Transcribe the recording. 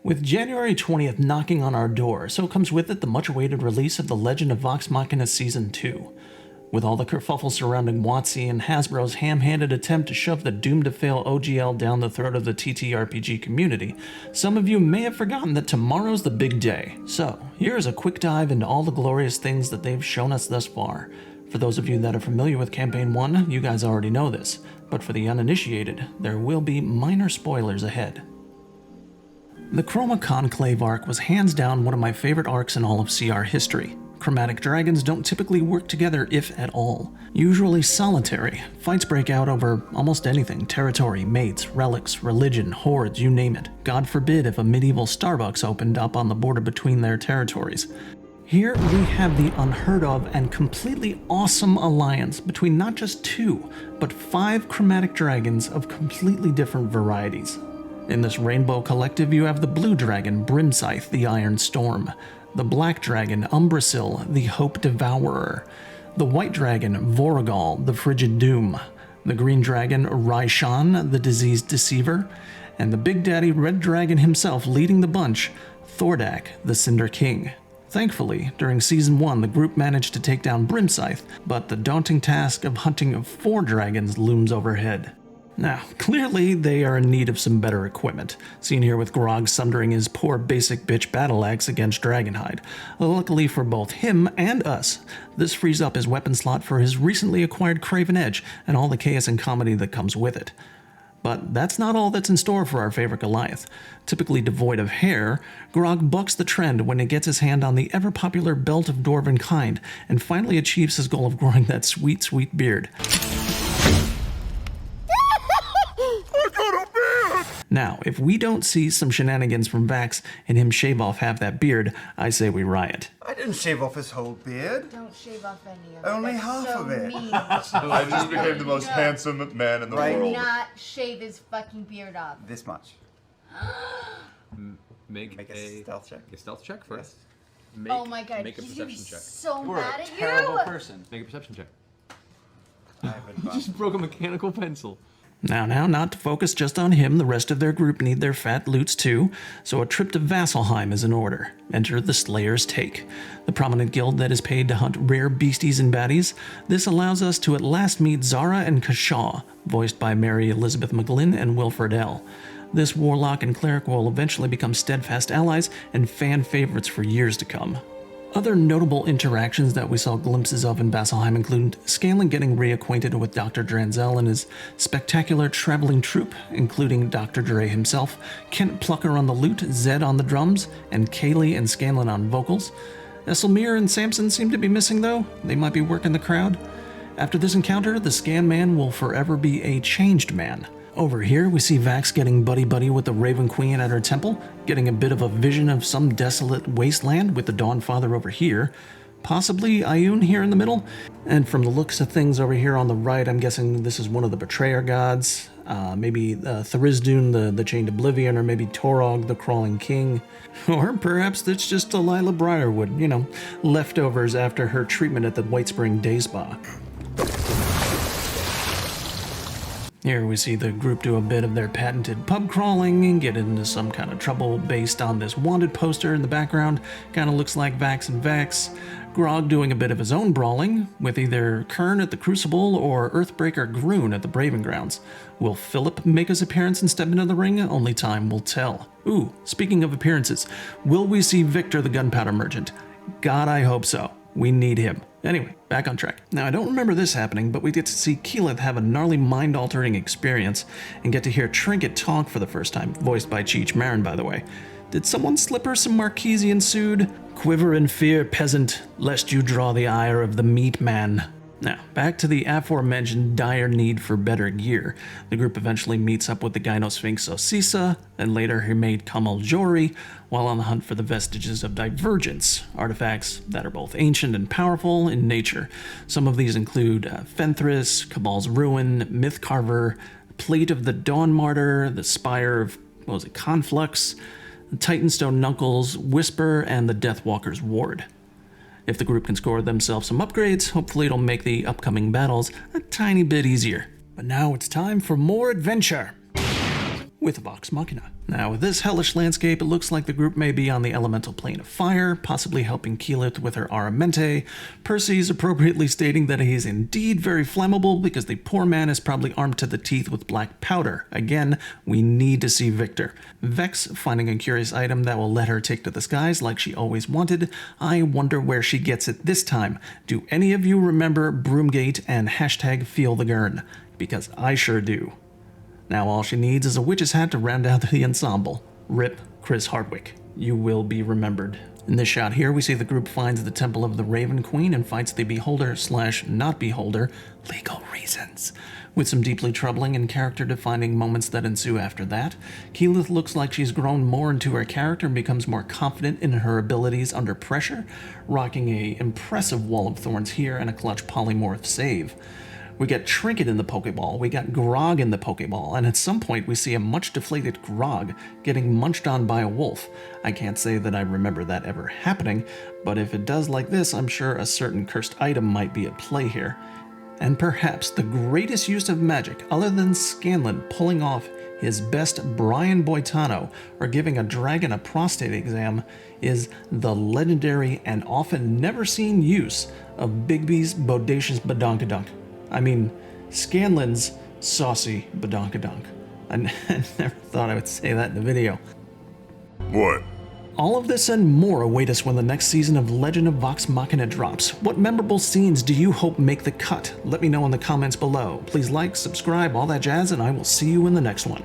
With January 20th knocking on our door, so comes with it the much-awaited release of the Legend of Vox Machina Season 2. With all the kerfuffle surrounding WotC and Hasbro's ham-handed attempt to shove the doomed-to-fail OGL down the throat of the TTRPG community, some of you may have forgotten that tomorrow's the big day. So, here's a quick dive into all the glorious things that they've shown us thus far. For those of you that are familiar with Campaign 1, you guys already know this, but for the uninitiated, there will be minor spoilers ahead. The Chroma Conclave arc was hands down one of my favorite arcs in all of CR history. Chromatic dragons don't typically work together, if at all. Usually solitary, fights break out over almost anything: territory, mates, relics, religion, hordes, you name it. God forbid if a medieval Starbucks opened up on the border between their territories. Here we have the unheard of and completely awesome alliance between not just 2, but 5 chromatic dragons of completely different varieties. In this rainbow collective, you have the blue dragon, Brimscythe, the Iron Storm, the black dragon, Umbrasyl, the Hope Devourer, the white dragon, Voragal, the Frigid Doom, the green dragon, Raishan, the Diseased Deceiver, and the big daddy red dragon himself leading the bunch, Thordak, the Cinder King. Thankfully, during Season 1, the group managed to take down Brimscythe, but the daunting task of hunting 4 dragons looms overhead. Now, clearly they are in need of some better equipment, seen here with Grog sundering his poor basic bitch battle axe against Dragonhide. Luckily for both him and us, this frees up his weapon slot for his recently acquired Craven Edge and all the chaos and comedy that comes with it. But that's not all that's in store for our favorite Goliath. Typically devoid of hair, Grog bucks the trend when he gets his hand on the ever-popular Belt of Dwarven Kind and finally achieves his goal of growing that sweet, sweet beard. Now, if we don't see some shenanigans from Vax and him shave off half that beard, I say we riot. I didn't shave off his whole beard. Don't shave off any of it. Only That's half so of it. Mean. I just became the most handsome man in the Do world. not shave his fucking beard off. This much. Make a stealth check. A stealth check first. Yes. Make, Oh my god, make a he's gonna be perception check. so You're mad a at terrible you. person. Make a perception check. I have You advantage. just broke a mechanical pencil. Now, not to focus just on him, the rest of their group need their fat loots too, so a trip to Vasselheim is in order. Enter the Slayer's Take, the prominent guild that is paid to hunt rare beasties and baddies. This allows us to at last meet Zara and Kashaw, voiced by Mary Elizabeth McGlynn and Wilfred L. This warlock and cleric will eventually become steadfast allies and fan favorites for years to come. Other notable interactions that we saw glimpses of in Vasselheim include Scanlan getting reacquainted with Dr. Dranzel and his spectacular traveling troupe, including Dr. Dre himself, Kent Plucker on the lute, Zed on the drums, and Kaylee and Scanlan on vocals. Esselmir and Samson seem to be missing though. They might be working the crowd. After this encounter, the Scan Man will forever be a changed man. Over here, we see Vax getting buddy-buddy with the Raven Queen at her temple, getting a bit of a vision of some desolate wasteland with the Dawnfather over here, possibly Ioun here in the middle, and from the looks of things over here on the right, I'm guessing this is one of the Betrayer gods, maybe Tharizdun, the Chained Oblivion, or maybe Torog, the Crawling King, or perhaps it's just Delilah Briarwood, leftovers after her treatment at the White Spring Day Spa. Here we see the group do a bit of their patented pub crawling and get into some kind of trouble based on this wanted poster in the background. Kind of looks like Vax and Vax. Grog doing a bit of his own brawling, with either Kern at the Crucible or Earthbreaker Groon at the Braving Grounds. Will Philip make his appearance and step into the ring? Only time will tell. Ooh, speaking of appearances, will we see Victor the Gunpowder Merchant? God, I hope so. We need him. Anyway, back on track. Now, I don't remember this happening, but we get to see Keyleth have a gnarly mind-altering experience and get to hear Trinket talk for the first time, voiced by Cheech Marin, by the way. Did someone slip her some Marquesian sued? Quiver in fear, peasant, lest you draw the ire of the meat man. Now, back to the aforementioned dire need for better gear. The group eventually meets up with the Gynosphinx Osisa, and later her maid Kamal Jori, while on the hunt for the vestiges of Divergence, artifacts that are both ancient and powerful in nature. Some of these include Fenthris, Cabal's Ruin, Mythcarver, Plate of the Dawn Martyr, the Spire of, Conflux, the Titanstone Knuckles, Whisper, and the Deathwalker's Ward. If the group can score themselves some upgrades, hopefully it'll make the upcoming battles a tiny bit easier. But now it's time for more adventure. with Vox Machina. Now, with this hellish landscape, it looks like the group may be on the elemental plane of fire, possibly helping Keyleth with her Aramente. Percy's appropriately stating that he is indeed very flammable because the poor man is probably armed to the teeth with black powder. Again, we need to see Victor. Vex finding a curious item that will let her take to the skies like she always wanted. I wonder where she gets it this time. Do any of you remember Broomgate and hashtag Feel the Gurn? Because I sure do. Now all she needs is a witch's hat to round out the ensemble. Rip Chris Hardwick. You will be remembered. In this shot here, we see the group finds the Temple of the Raven Queen and fights the Beholder/not Beholder, legal reasons. With some deeply troubling and character-defining moments that ensue after that, Keyleth looks like she's grown more into her character and becomes more confident in her abilities under pressure, rocking a impressive Wall of Thorns here and a clutch polymorph save. We get Trinket in the Pokeball, we got Grog in the Pokeball, and at some point we see a much deflated Grog getting munched on by a wolf. I can't say that I remember that ever happening, but if it does like this, I'm sure a certain cursed item might be at play here. And perhaps the greatest use of magic, other than Scanlan pulling off his best Brian Boitano or giving a dragon a prostate exam, is the legendary and often never seen use of Bigby's Bodacious Badonkadunk. I mean, Scanlan's saucy badonkadonk. I never thought I would say that in the video. What? All of this and more await us when the next season of Legend of Vox Machina drops. What memorable scenes do you hope make the cut? Let me know in the comments below. Please like, subscribe, all that jazz, and I will see you in the next one.